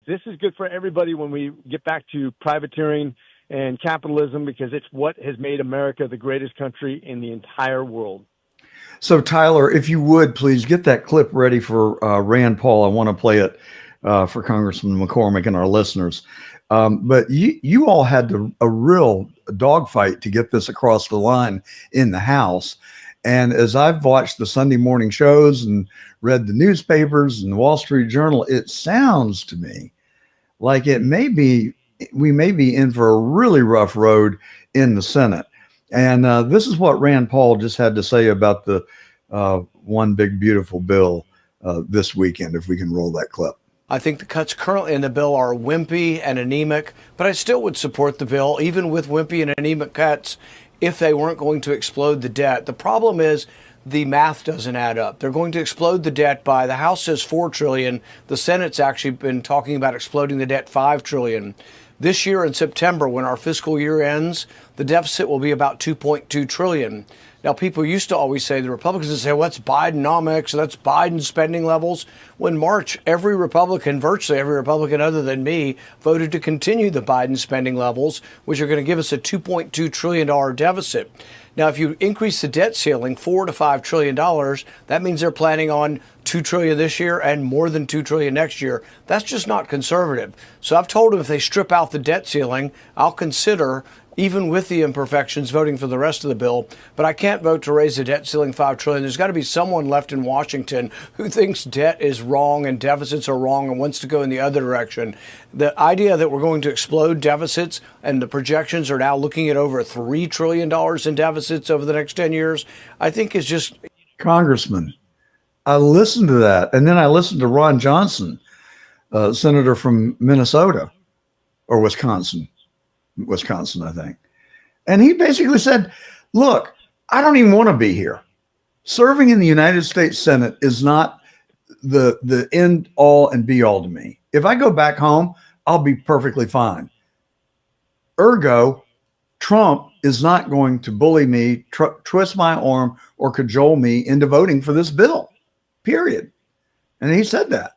this is good for everybody when we get back to privateering and capitalism, because it's what has made America the greatest country in the entire world. So, Tyler, if you would, please get that clip ready for Rand Paul. I want to play it for Congressman McCormick and our listeners. But you all had a real dogfight to get this across the line in the House. And as I've watched the Sunday morning shows and read the newspapers and the Wall Street Journal, it sounds to me like we may be in for a really rough road in the Senate. And this is what Rand Paul just had to say about the One Big Beautiful Bill this weekend, if we can roll that clip. I think the cuts currently in the bill are wimpy and anemic, but I still would support the bill, even with wimpy and anemic cuts, if they weren't going to explode the debt. The problem is the math doesn't add up. They're going to explode the debt by, the House says $4 trillion. The Senate's actually been talking about exploding the debt $5 trillion. This year in September, when our fiscal year ends, the deficit will be about $2.2 trillion. Now, people used to always say, the Republicans would say, well, that's Bidenomics, that's Biden spending levels. When March, every Republican, virtually every Republican other than me, voted to continue the Biden spending levels, which are going to give us a $2.2 trillion deficit. Now, if you increase the debt ceiling $4 to $5 trillion, that means they're planning on $2 trillion this year and more than $2 trillion next year. That's just not conservative. So I've told them if they strip out the debt ceiling, I'll consider, even with the imperfections, voting for the rest of the bill. But I can't vote to raise the debt ceiling $5 trillion. There's got to be someone left in Washington who thinks debt is wrong and deficits are wrong and wants to go in the other direction. The idea that we're going to explode deficits, and the projections are now looking at over $3 trillion in deficits over the next 10 years, I think is just... Congressman, I listened to that. And then I listened to Ron Johnson, senator from Minnesota or Wisconsin, I think. And he basically said, look, I don't even want to be here. Serving in the United States Senate is not the end all and be all to me. If I go back home, I'll be perfectly fine. Ergo, Trump is not going to bully me, twist my arm, or cajole me into voting for this bill, period. And he said that.